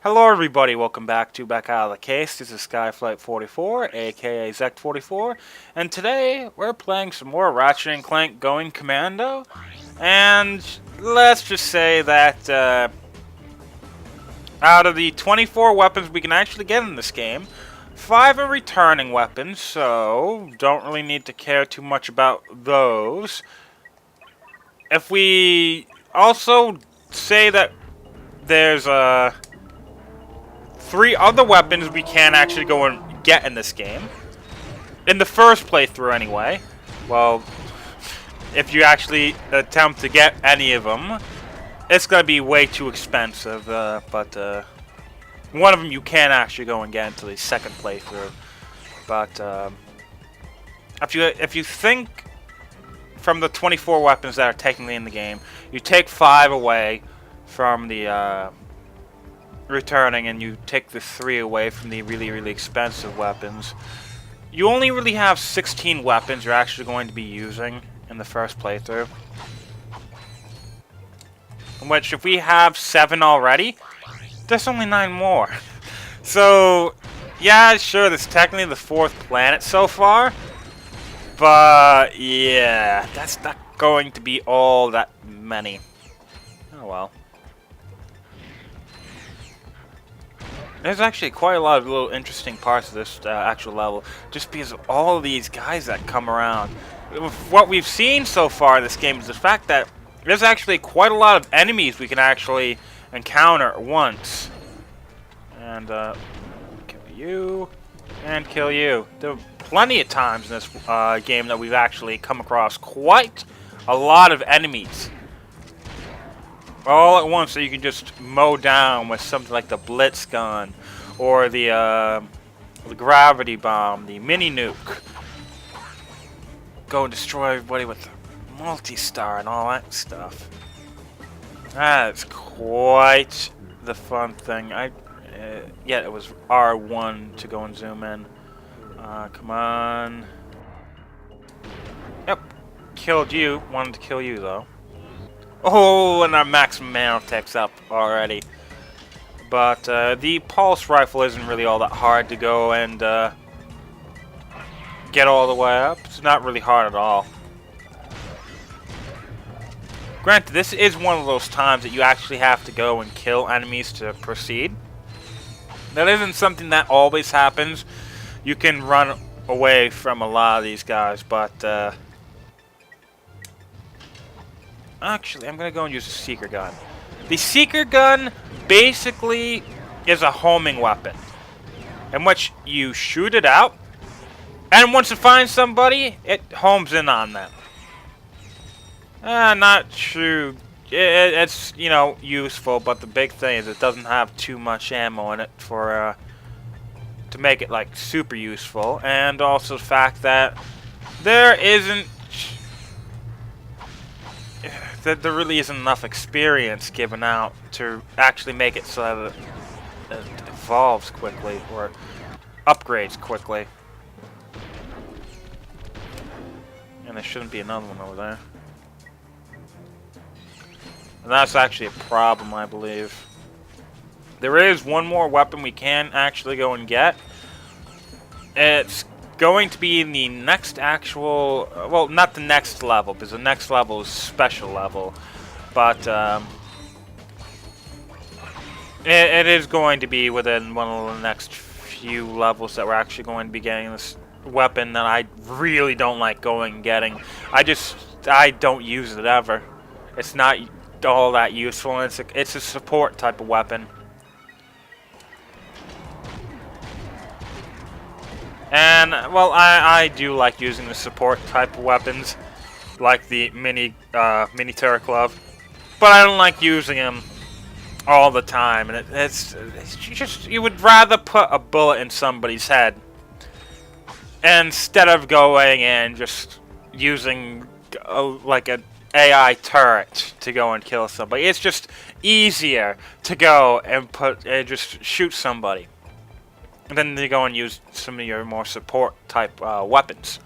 Hello everybody, welcome back to Back Out of the Case. This is Skyflight44, aka Zect44, and today we're playing some more Ratchet and Clank Going Commando, and let's just say that out of the 24 weapons we can actually get in this game, 5 are returning weapons, so don't really need to care too much about those. If we also say that there's 3 other weapons we can actually go and get in this game. In the first playthrough, anyway. Well, if you actually attempt to get any of them, it's going to be way too expensive. But one of them you can actually go and get into the second playthrough. But if you think from the 24 weapons that are technically in the game, you take 5 away from the returning, and you take the 3 away from the really expensive weapons, you only really have 16 weapons you're actually going to be using in the first playthrough. In which, if we have 7 already, there's only 9 more. So, yeah, sure, this is technically the 4th planet so far, but yeah, that's not going to be all that many. Oh well. There's actually quite a lot of little interesting parts of this actual level, just because of all of these guys that come around. What we've seen so far in this game is the fact that there's actually quite a lot of enemies we can actually encounter at once. And, kill you, and kill you. There are plenty of times in this game that we've actually come across quite a lot of enemies all at once, so you can just mow down with something like the Blitz gun, or the gravity bomb, the mini nuke. Go and destroy everybody with the multi-star and all that stuff. That's quite the fun thing. Yeah, it was R1 to go and zoom in. Come on. Yep, killed you. Wanted to kill you though. Oh, and our maximum nanotech's up already. But the pulse rifle isn't really all that hard to go and get all the way up. It's not really hard at all. Granted, this is one of those times that you actually have to go and kill enemies to proceed. That isn't something that always happens. You can run away from a lot of these guys, but actually, I'm going to go and use a seeker gun. The seeker gun basically is a homing weapon, in which you shoot it out, and once it finds somebody, it homes in on them. Not true. It's, you know, useful, but the big thing is it doesn't have too much ammo in it for to make it like super useful, and also the fact that there really isn't enough experience given out to actually make it so that it evolves quickly or upgrades quickly. And there shouldn't be another one over there. And that's actually a problem, I believe. There is one more weapon we can actually go and get. It's going to be in the next actual, well, not the next level, because the next level is special level, but it is going to be within one of the next few levels that we're actually going to be getting this weapon that I really don't like going and getting. I don't use it ever. It's not all that useful, and it's a support type of weapon. And, well, I do like using the support type of weapons, like the mini turret glove, but I don't like using them all the time. And it's just, you would rather put a bullet in somebody's head instead of going and just using like an AI turret to go and kill somebody. It's just easier to go and just shoot somebody. And then they go and use some of your more support type weapons.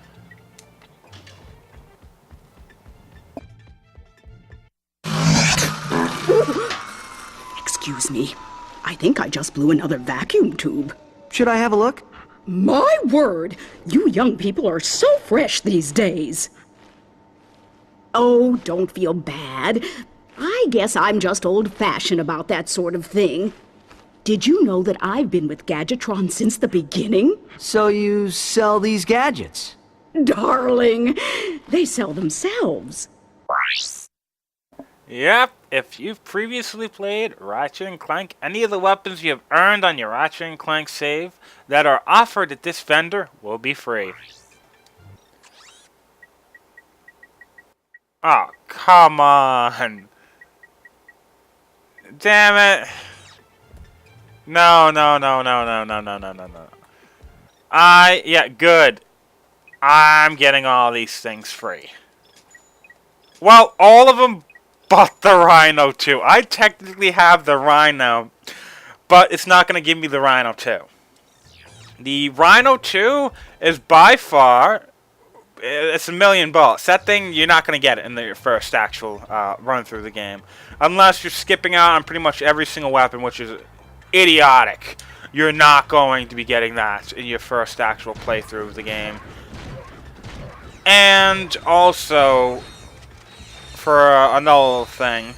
Excuse me. I think I just blew another vacuum tube. Should I have a look? My word! You young people are so fresh these days. Oh, don't feel bad. I guess I'm just old-fashioned about that sort of thing. Did you know that I've been with Gadgetron since the beginning? So you sell these gadgets? Darling, they sell themselves. Yep, if you've previously played Ratchet and Clank, any of the weapons you have earned on your Ratchet and Clank save that are offered at this vendor will be free. Oh, come on. Damn it. No. Yeah, good. I'm getting all these things free. Well, all of them but the Rhino 2. I technically have the Rhino, but it's not going to give me the Rhino 2. The Rhino 2 is by far, it's $1,000,000. That thing, you're not going to get it in your first actual run through the game. Unless you're skipping out on pretty much every single weapon, which is idiotic. You're not going to be getting that in your first actual playthrough of the game. And also, for another thing,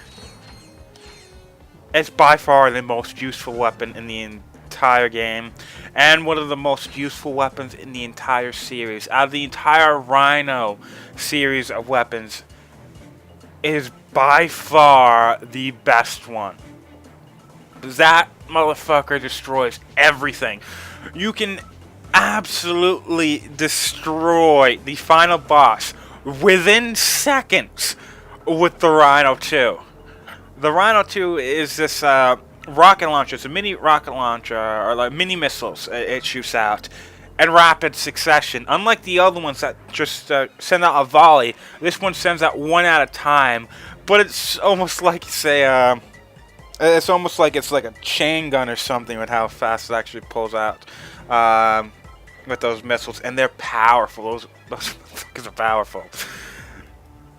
it's by far the most useful weapon in the entire game, and one of the most useful weapons in the entire series. Out of the entire Rhino series of weapons, it is by far the best one. That motherfucker destroys everything. You can absolutely destroy the final boss within seconds with the Rhino 2. The Rhino 2 is this rocket launcher. It's a mini rocket launcher, or like mini missiles it shoots out in rapid succession. Unlike the other ones that just send out a volley, this one sends out one at a time. But it's almost like, say, it's almost like it's like a chain gun or something with how fast it actually pulls out with those missiles, and they're powerful. Those motherfuckers are powerful.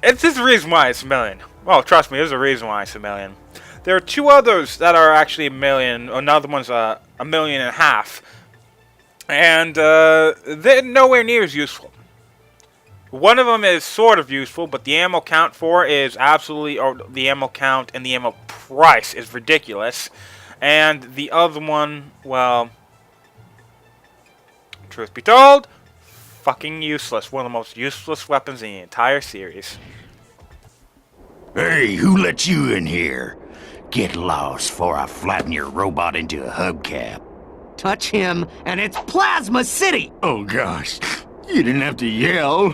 It's just the reason why it's $1 million. Well, trust me, there's a reason why it's $1 million. There are two others that are actually $1 million. Another one's $1.5 million, and they're nowhere near as useful. One of them is sort of useful, but the ammo count for it is absolutely, or the ammo count and the ammo price is ridiculous. And the other one, well, truth be told, fucking useless. One of the most useless weapons in the entire series. Hey, who let you in here? Get lost before I flatten your robot into a hubcap. Touch him, and it's Plasma City! Oh gosh, you didn't have to yell.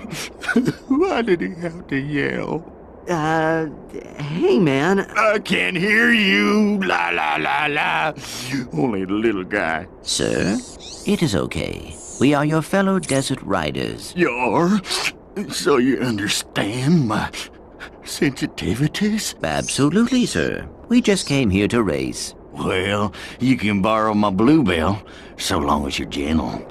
Why did he have to yell? Hey man. I can't hear you. La la la la. Only the little guy. Sir, it is okay. We are your fellow desert riders. You are? So you understand my sensitivities? Absolutely, sir. We just came here to race. Well, you can borrow my Bluebell, so long as you're gentle.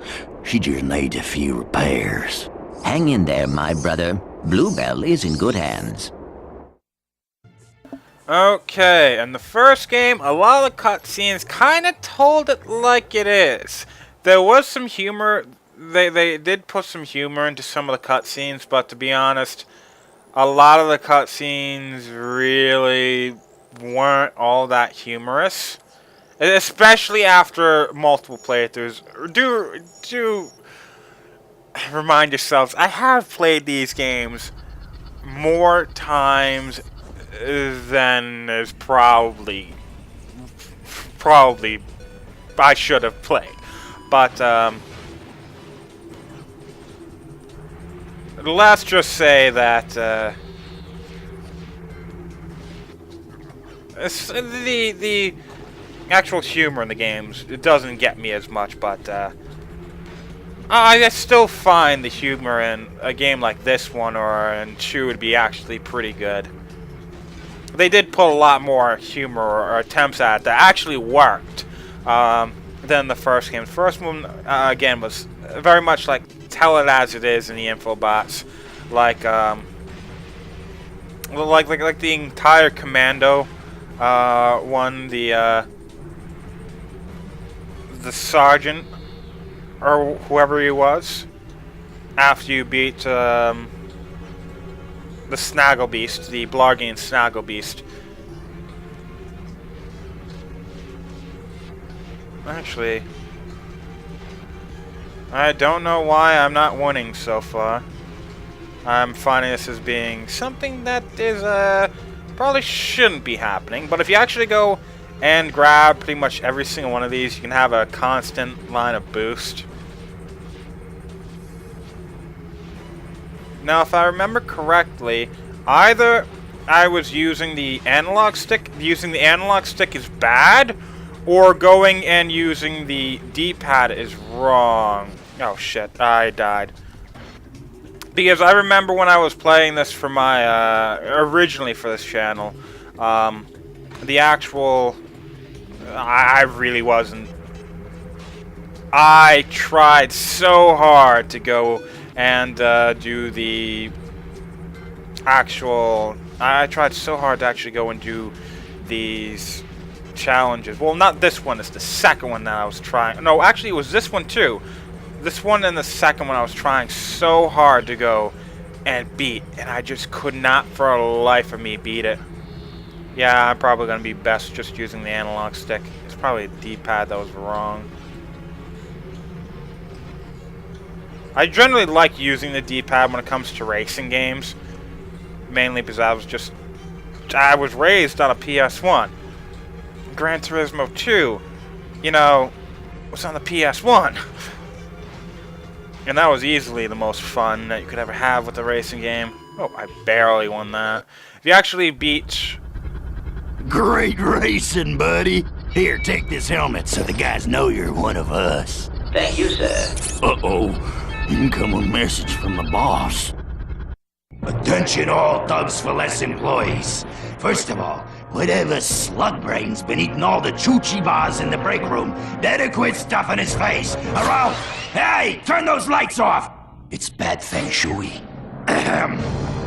She just needs a few repairs. Hang in there, my brother. Bluebell is in good hands. Okay, in the first game, a lot of the cutscenes kind of told it like it is. There was some humor. They did put some humor into some of the cutscenes, but to be honest, a lot of the cutscenes really weren't all that humorous. Especially after multiple playthroughs. Do remind yourselves, I have played these games more times than is probably I should have played. But let's just say that the actual humor in the games, it doesn't get me as much, but I still find the humor in a game like this one or in 2 would be actually pretty good. They did put a lot more humor or attempts at it that actually worked than the first game. The first one, again, was very much like tell it as it is in the infobots, like the entire Commando one, the the sergeant or whoever he was after you beat the Snaggle Beast, the Blargian Snaggle Beast. Actually, I don't know why I'm not winning so far. I'm finding this as being something that is probably shouldn't be happening. But if you actually go and grab pretty much every single one of these, you can have a constant line of boost. Now, if I remember correctly, either I was using the analog stick. Using the analog stick is bad, or going and using the D-pad is wrong. Oh shit, I died. Because I remember when I was playing this for my, originally for this channel, the actual, I really wasn't. I tried so hard to go and do the actual, I tried so hard to actually go and do these challenges. Well, not this one, it's the second one that I was trying. No, actually it was this one too. This one and the second one I was trying so hard to go and beat, and I just could not for the life of me beat it. Yeah, I'm probably going to be best just using the analog stick. It's probably the D-pad that was wrong. I generally like using the D-pad when it comes to racing games, mainly because I was raised on a PS1. Gran Turismo 2, you know, was on the PS1. And that was easily the most fun that you could ever have with a racing game. Oh, I barely won that. If you actually beat... Great racing, buddy. Here, take this helmet so the guys know you're one of us. Thank you, sir. Uh-oh. Incoming message from the boss. Attention all Thugs for Less employees. First of all, whatever slug brain's been eating all the choochie bars in the break room better quit stuffing his face, or else... Hey, turn those lights off! It's bad feng shui.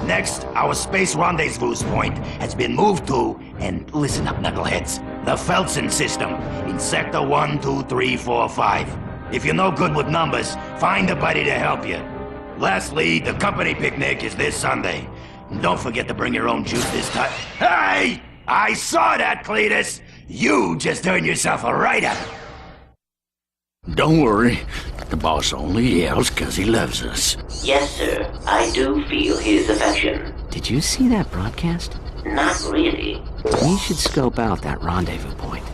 Next, our space rendezvous point has been moved to, and listen up, knuckleheads, the Felsen system in Sector 1, 2, 3, 4, 5. If you're no good with numbers, find a buddy to help you. Lastly, the company picnic is this Sunday. And don't forget to bring your own juice this time. Hey! I saw that, Cletus! You just earned yourself a write-up. Don't worry. The boss only yells because he loves us. Yes, sir. I do feel his affection. Did you see that broadcast? Not really. We should scope out that rendezvous point.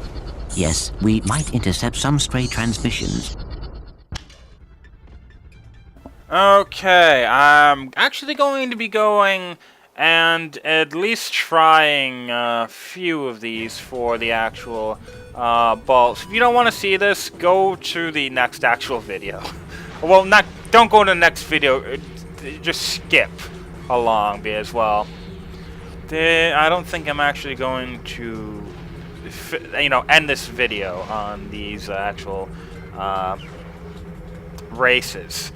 Yes, we might intercept some stray transmissions. Okay, I'm actually going to be going and at least trying a few of these for the actual balls. If you don't want to see this, go to the next actual video. Well, don't go to the next video, just skip along as well. I don't think I'm actually going to, end this video on these actual races.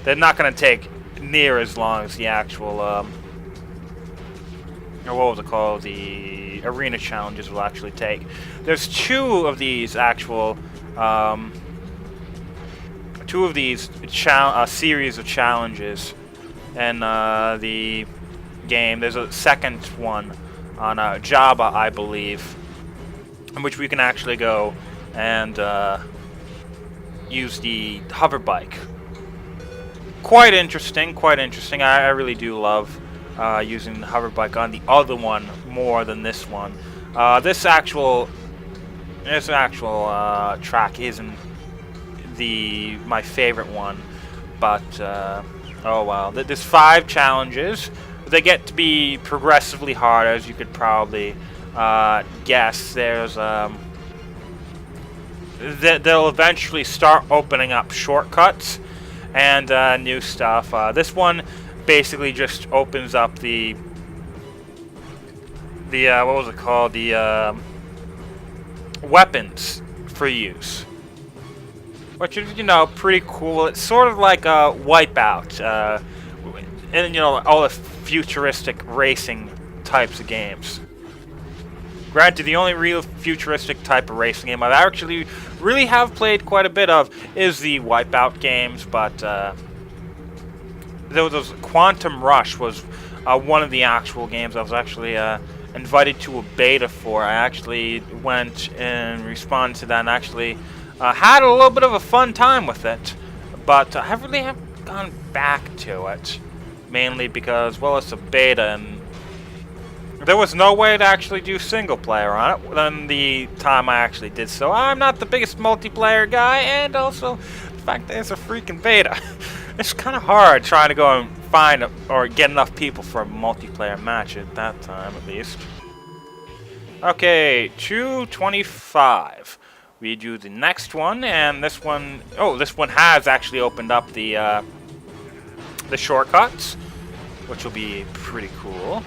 They're not going to take near as long as the actual, what was it called? The arena challenges will actually take. There's two of these actual, series of challenges in the game. There's a second one on Java, I believe, in which we can actually go and use the Hoverbike. Quite interesting, quite interesting. I really do love using the Hoverbike on the other one more than this one. This actual track isn't my favorite one, but oh well. There's 5 challenges. They get to be progressively hard, as you could probably guess. There's they'll eventually start opening up shortcuts and new stuff. This one basically just opens up the what was it called? The weapons for use, which is pretty cool. It's sort of like a Wipeout, and all the futuristic racing types of games. Granted, the only real futuristic type of racing game I actually really have played quite a bit of is the Wipeout games, but those Quantum Rush was one of the actual games I was actually invited to a beta for. I actually went and responded to that and actually had a little bit of a fun time with it, but I really haven't gone back to it, mainly because, well, it's a beta and there was no way to actually do single player on it than the time I actually did so. I'm not the biggest multiplayer guy, and also the fact that it's a freaking beta. It's kind of hard trying to go and find or get enough people for a multiplayer match at that time, at least. Okay, 225. We do the next one, and this one, oh, this one has actually opened up the shortcuts, which will be pretty cool.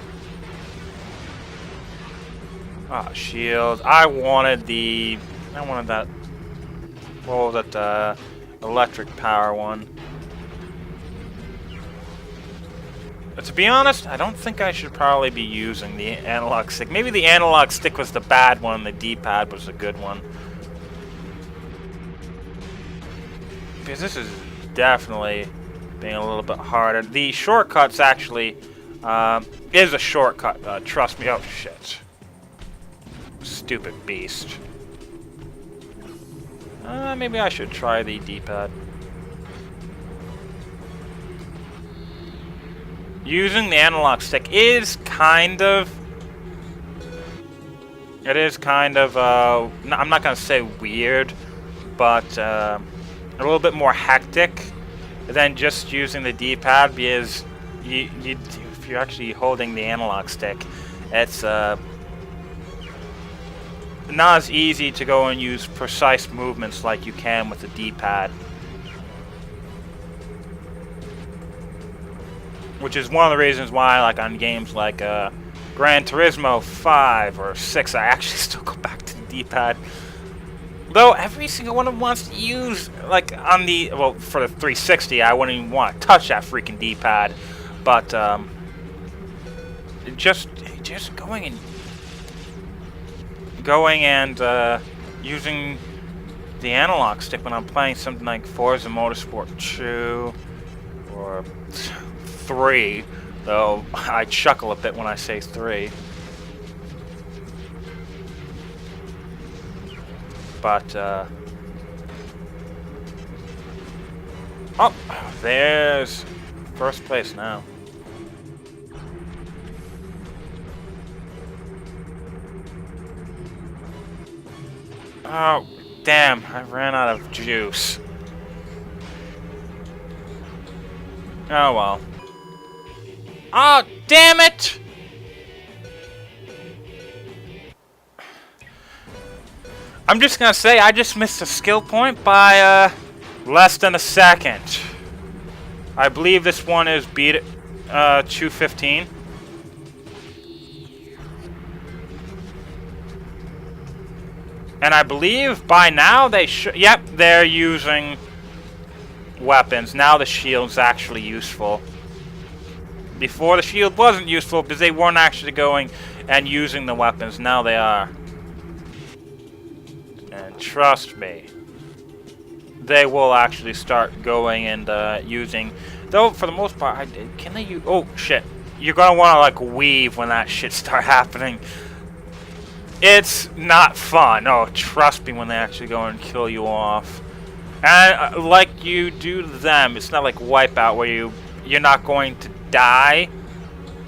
Ah, shield. I wanted that, what was that, electric power one. But to be honest, I don't think I should probably be using the analog stick. Maybe the analog stick was the bad one, the D-pad was the good one. Because this is definitely being a little bit harder. The shortcuts actually is a shortcut, trust me. Oh, shit. Stupid beast. Maybe I should try the D-pad. Using the analog stick is kind of... It is kind of, I'm not going to say weird, but a little bit more hectic than just using the D-pad, because if you're actually holding the analog stick, it's not as easy to go and use precise movements like you can with the D-pad. Which is one of the reasons why, like on games like Gran Turismo 5 or 6, I actually still go back to the D-pad. Though every single one of them wants to use, like on the, well, for the 360, I wouldn't even want to touch that freaking D-pad. But just going and using the analog stick when I'm playing something like Forza Motorsport 2 or 3, though I chuckle a bit when I say 3. But oh, there's first place now. Oh, damn, I ran out of juice. Oh well. Oh, damn it! I'm just gonna say I just missed a skill point by less than a second. I believe this one is beat 215. And I believe by now they should. Yep, they're using weapons. Now the shield's actually useful. Before the shield wasn't useful because they weren't actually going and using the weapons. Now they are. And trust me, they will actually start going and using. Though for the most part, can they use? Oh shit! You're gonna want to like weave when that shit start happening. It's not fun. Oh, trust me when they actually go and kill you off. And like you do to them, it's not like Wipeout where you're not going to die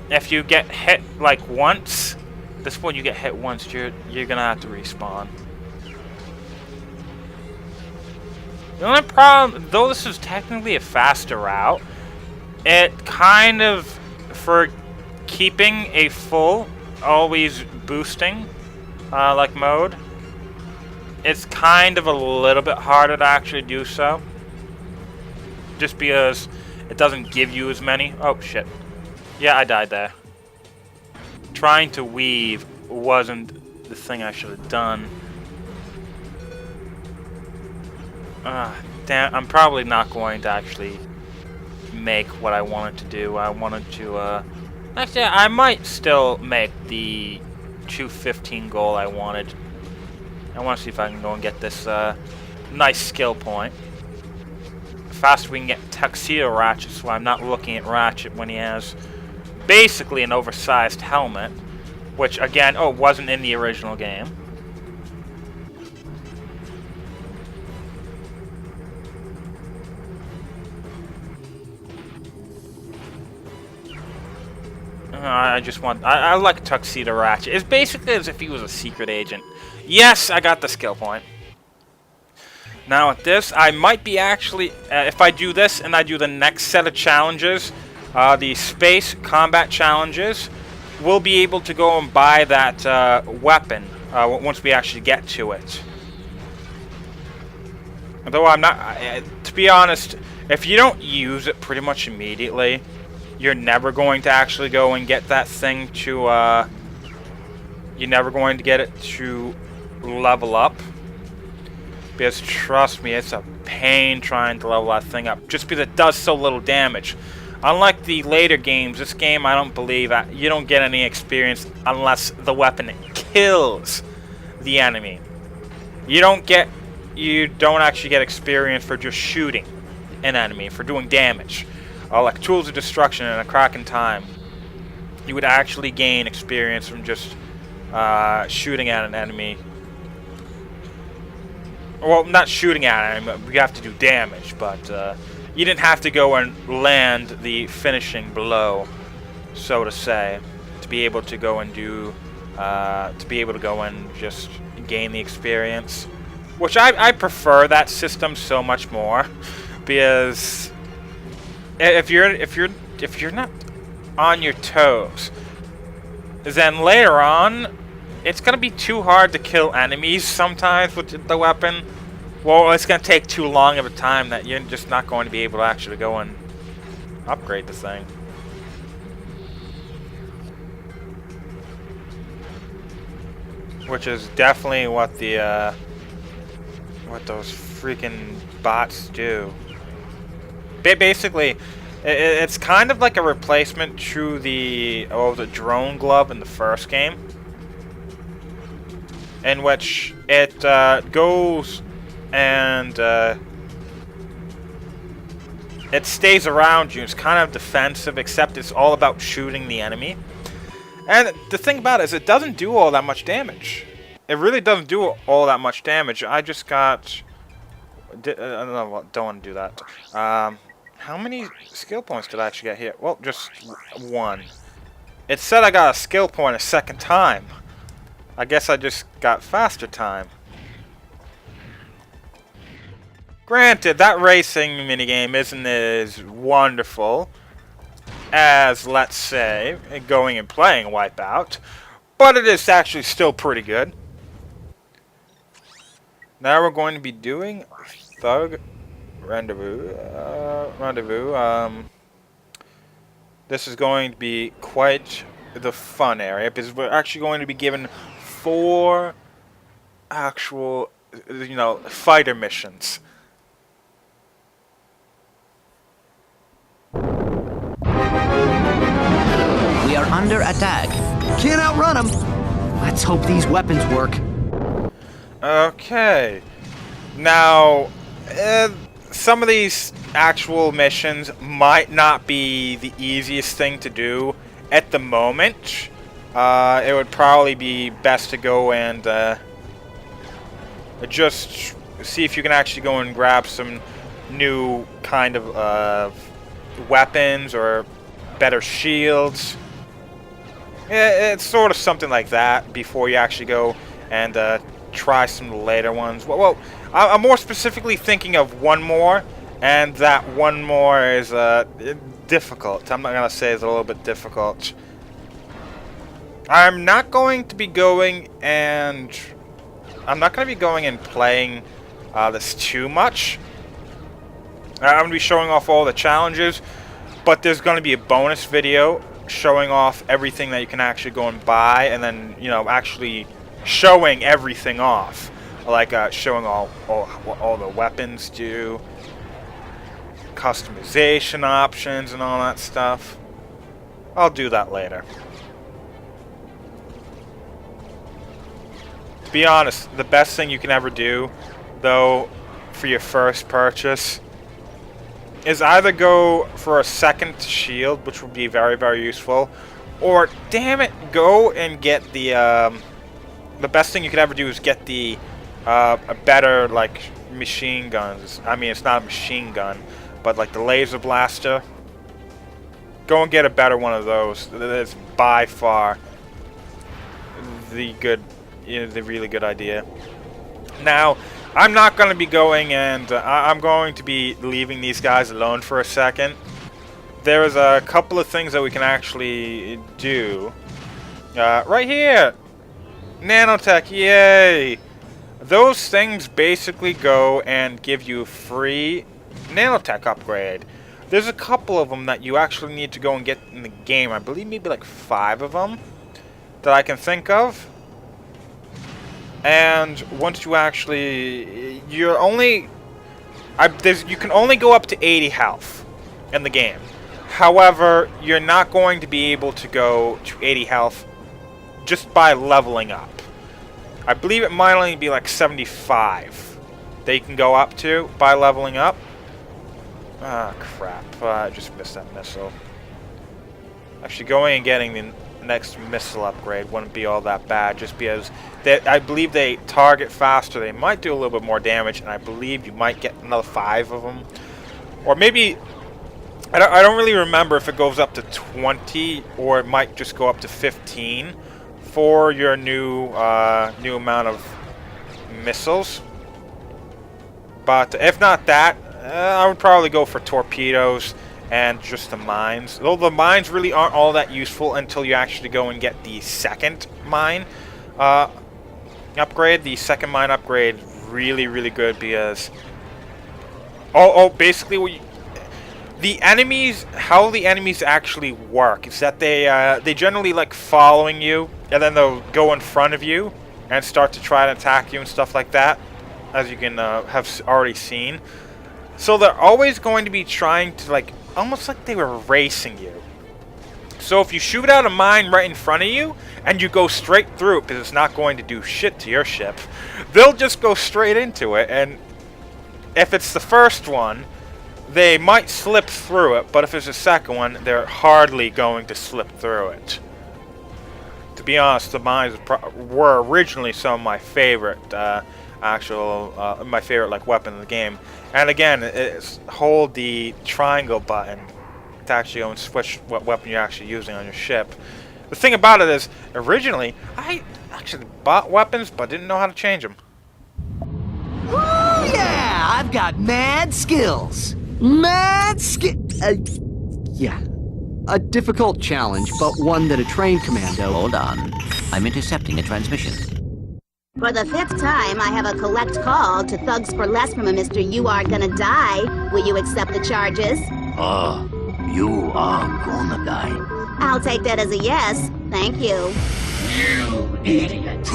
if you get hit like once. This one, you get hit once, you're gonna have to respawn. The only problem, though this is technically a faster route, it kind of, for keeping a full, always boosting, like mode, it's kind of a little bit harder to actually do so. Just because it doesn't give you as many. Oh shit. Yeah, I died there. Trying to weave wasn't the thing I should have done. Damn, I'm probably not going to actually make what I wanted to do. I wanted to, actually, I might still make the 215 gold I wanted. I want to see if I can go and get this nice skill point. The faster we can get Tuxedo Ratchet, so I'm not looking at Ratchet when he has basically an oversized helmet, which again, wasn't in the original game. I like Tuxedo Ratchet. It's basically as if he was a secret agent. Yes, I got the skill point. Now with this, I might be actually, if I do this and I do the next set of challenges, the space combat challenges, we'll be able to go and buy that weapon once we actually get to it. Although I'm not, to be honest, if you don't use it pretty much immediately, you're never going to actually go and get that thing to, you're never going to get it to level up. Because trust me, it's a pain trying to level that thing up, just because it does so little damage. Unlike the later games, this game I don't believe you don't get any experience unless the weapon kills the enemy. You don't actually get experience for just shooting an enemy, for doing damage. Like Tools of Destruction and A Crack in Time, you would actually gain experience from just shooting at an enemy. Well, not shooting at an enemy, we have to do damage, but you didn't have to go and land the finishing blow, so to say, to be able to go and do, just gain the experience. Which I prefer that system so much more, because if you're not on your toes, then later on it's gonna be too hard to kill enemies sometimes with the weapon. Well, it's gonna take too long of a time that you're just not going to be able to actually go and upgrade the thing. Which is definitely what the what those freaking bots do. Basically, it's kind of like a replacement to the drone glove in the first game, in which it goes and it stays around you. It's kind of defensive, except it's all about shooting the enemy. And the thing about it is it doesn't do all that much damage. It really doesn't do all that much damage. I just got... don't want to do that. How many skill points did I actually get here? Well, just one. It said I got a skill point a second time. I guess I just got faster time. Granted, that racing minigame isn't as wonderful as, let's say, going and playing Wipeout, but it is actually still pretty good. Now we're going to be doing Thug Rendezvous. This is going to be quite the fun area, because we're actually going to be given 4 actual, fighter missions. We are under attack. Can't outrun them. Let's hope these weapons work. Okay. Now, some of these actual missions might not be the easiest thing to do at the moment. It would probably be best to go and just see if you can actually go and grab some new kind of weapons or better shields. It's sort of something like that before you actually go and try some of the later ones. Well, I'm more specifically thinking of one more, and that one more is difficult. I'm not gonna say it's a little bit difficult. I'm not going to be going and playing this too much. I'm gonna be showing off all the challenges, but there's gonna be a bonus video showing off everything that you can actually go and buy, and then actually showing everything off, like showing all what all the weapons do, customization options, and all that stuff. I'll do that later. be honest, the best thing you can ever do, though, for your first purchase, is either go for a second shield, which would be very, very useful, or, damn it, go and get the best thing you could ever do is get a better, like, machine guns. I mean, it's not a machine gun, but, like, the laser blaster. Go and get a better one of those. That's by far the really good idea. Now, I'm not going to be going, and I'm going to be leaving these guys alone for a second. There's a couple of things that we can actually do. Right here! Nanotech, yay! Those things basically go and give you a free nanotech upgrade. There's a couple of them that you actually need to go and get in the game. I believe maybe like 5 of them that I can think of. And once you actually, you can only go up to 80 health in the game. However, you're not going to be able to go to 80 health just by leveling up. I believe it might only be like 75 that you can go up to by leveling up. Ah, crap. I just missed that missile. Actually, going and getting the next missile upgrade wouldn't be all that bad, just because I believe they target faster. They might do a little bit more damage, and I believe you might get another 5 of them. Or maybe, I don't really remember if it goes up to 20, or it might just go up to 15 for your new amount of missiles. But if not that, I would probably go for torpedoes and just the mines. Though the mines really aren't all that useful until you actually go and get the second mine upgrade. The second mine upgrade really, really good because basically the enemies, how the enemies actually work is that they generally like following you, and then they'll go in front of you and start to try to attack you and stuff like that, as you can have already seen. So they're always going to be trying to, like, almost like they were racing you. So if you shoot out a mine right in front of you, and you go straight through it, because it's not going to do shit to your ship, they'll just go straight into it, and if it's the first one, they might slip through it, but if it's the second one, they're hardly going to slip through it. To be honest, the mines were originally some of my favorite, my favorite like weapon in the game. And again, it's hold the triangle button to actually go and switch what weapon you're actually using on your ship. The thing about it is, originally, I actually bought weapons, but didn't know how to change them. Oh yeah, I've got mad skills. Mad yeah. A difficult challenge, but one that a trained commando... Hold on. I'm intercepting a transmission. For the 5th time, I have a collect call to Thugs for Less from a Mr. You Are Gonna Die. Will you accept the charges? You are gonna die. I'll take that as a yes. Thank you. You idiot.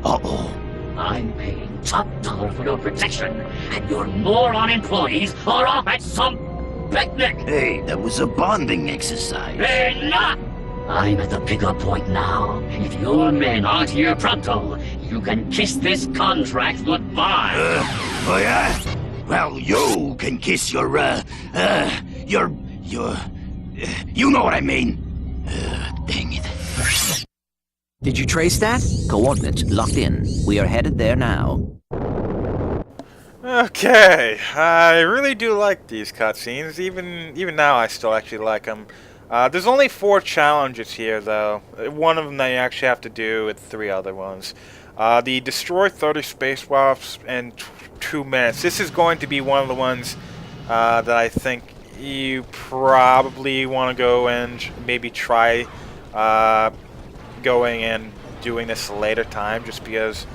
Uh-oh. I'm paying top dollar for your protection, and your moron employees are off at some picnic. Hey, that was a bonding exercise. Enough! I'm at the pickup point now. If your men aren't here pronto, you can kiss this contract goodbye. Oh yeah? Well, you can kiss your you know what I mean. Dang it. Did you trace that? Coordinates locked in. We are headed there now. Okay, I really do like these cutscenes. Even now, I still actually like them. There's only 4 challenges here, though. One of them that you actually have to do with 3 other ones. The destroy 30 space wasps in 2 minutes. This is going to be one of the ones that I think you probably want to go and maybe try going and doing this a later time, just because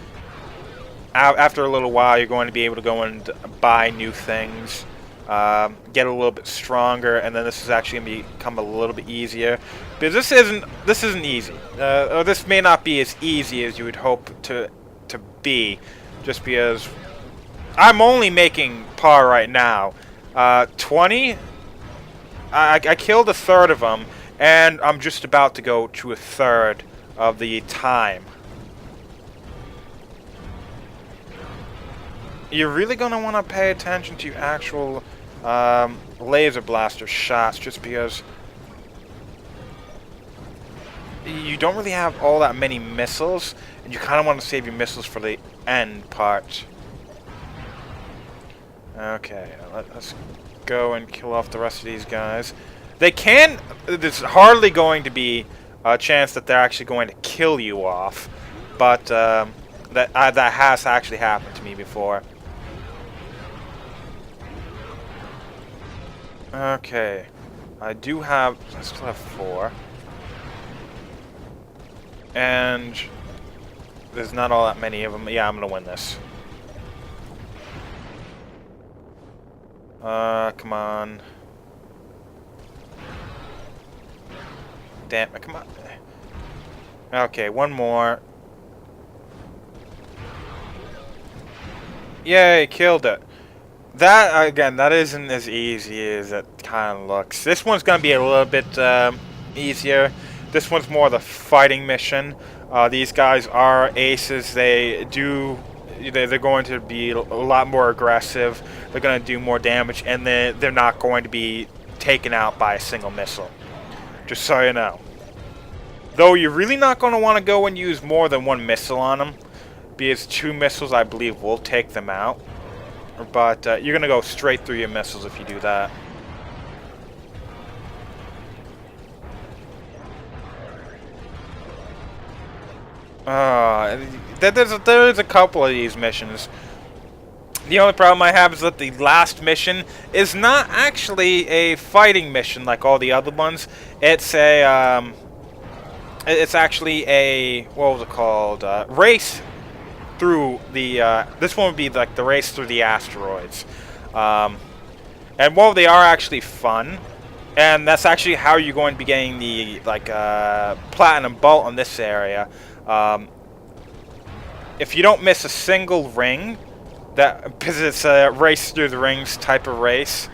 after a little while you're going to be able to go and buy new things, get a little bit stronger, and then this is actually going to become a little bit easier. Because this isn't easy, or this may not be as easy as you would hope to be, just because I'm only making par right now. 20. I killed a third of them, and I'm just about to go to a third of the time. you're really going to want to pay attention to actual laser blaster shots, just because you don't really have all that many missiles, and you kind of want to save your missiles for the end part. Okay, let's go and kill off the rest of these guys. They can... There's hardly going to be a chance that they're actually going to kill you off, but that has actually happened to me before. Okay, I still have 4. And there's not all that many of them. Yeah, I'm gonna win this. Come on. Damn it, come on. Okay, one more. Yay, killed it. That, again, that isn't as easy as it kind of looks. This one's going to be a little bit easier. This one's more the fighting mission. These guys are aces. They're going to be a lot more aggressive. They're going to do more damage, and they're not going to be taken out by a single missile. Just so you know. Though you're really not going to want to go and use more than one missile on them, because 2 missiles, I believe, will take them out. But you're going to go straight through your missiles if you do that. There's a couple of these missions. The only problem I have is that the last mission is not actually a fighting mission like all the other ones. It's a it's actually a, what was it called? Race through the. This one would be like the race through the asteroids. And while they are actually fun, and that's actually how you're going to be getting the platinum bolt on this area. If you don't miss a single ring, because it's a race through the rings type of race,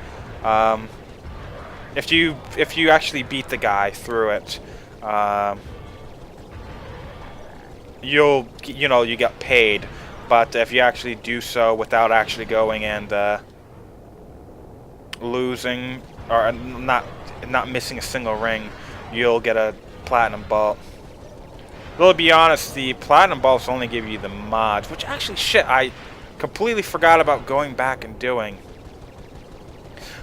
if you actually beat the guy through it, you get paid. But if you actually do so without actually going and losing or not missing a single ring, you'll get a platinum bolt. Though to be honest, the platinum bolts only give you the mods, which actually shit I completely forgot about going back and doing.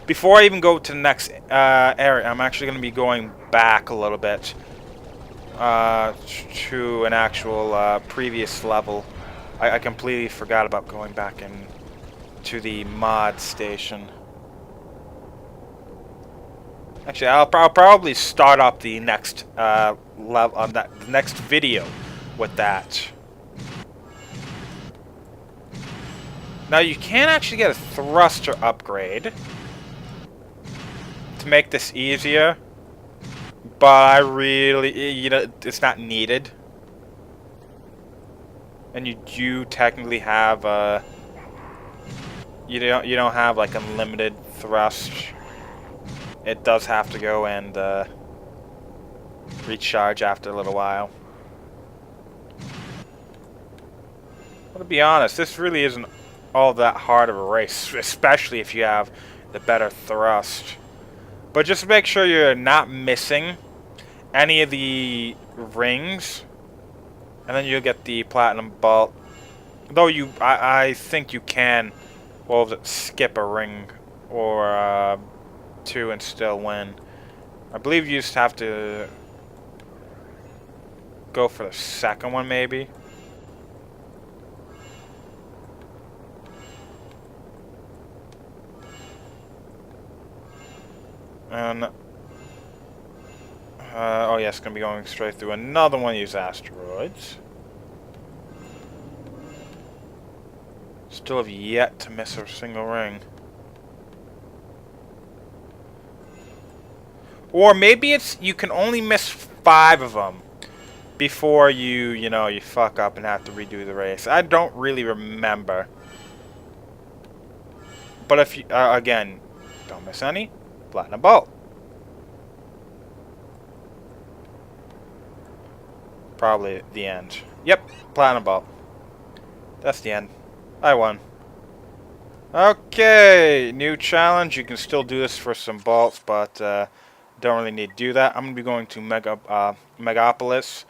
Before I even go to the next area, I'm actually going to be going back a little bit to an actual previous level. I completely forgot about going back to the mod station. Actually, I'll probably start up the next level on that next video with that. Now you can actually get a thruster upgrade to make this easier, but I really, it's not needed. And you do technically have you don't have like unlimited thrust. It does have to go and recharge after a little while. Well, to be honest, this really isn't all that hard of a race, especially if you have the better thrust. But just make sure you're not missing any of the rings, and then you'll get the platinum bolt. Though I think you can, skip a ring or 2 and still win. I believe you just have to go for the second one, maybe. And oh yeah, it's gonna be going straight through another one of these asteroids. Still have yet to miss a single ring. Or maybe you can only miss 5 of them before you fuck up and have to redo the race. I don't really remember. But if you, again, don't miss any, platinum bolt. Probably the end. Yep, platinum bolt. That's the end. I won. Okay, new challenge. You can still do this for some bolts, but don't really need to do that. I'm going to be going to Megapolis,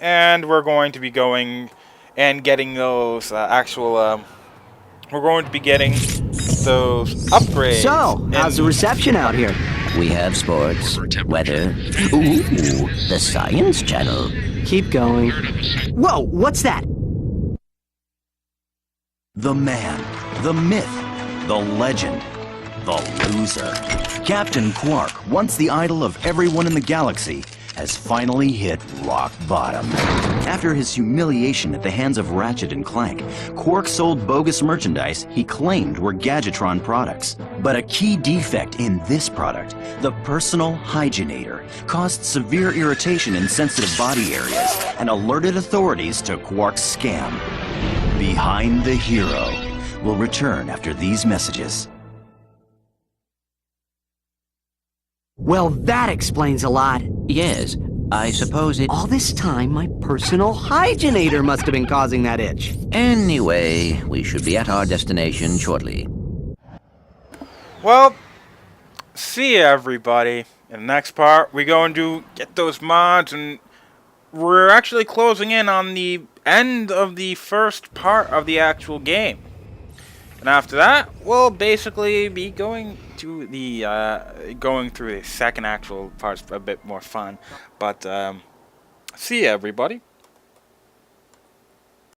and we're going to be going and getting those we're going to be getting those upgrades. So, how's the reception out here? We have sports, weather. Ooh, the Science Channel. Keep going. Whoa, what's that? The man, the myth, the legend, the loser. Captain Quark, once the idol of everyone in the galaxy, has finally hit rock bottom. After his humiliation at the hands of Ratchet and Clank, Quark sold bogus merchandise he claimed were Gadgetron products. But a key defect in this product, the personal hygienator, caused severe irritation in sensitive body areas and alerted authorities to Quark's scam. Behind the Hero will return after these messages. Well, that explains a lot. Yes, I suppose it... All this time, my personal hygienator must have been causing that itch. Anyway, we should be at our destination shortly. Well, see ya, everybody. In the next part, we're going to get those mods, and we're actually closing in on the end of the first part of the actual game. And after that, we'll basically be going to the going through the second actual part's a bit more fun. But see ya, everybody.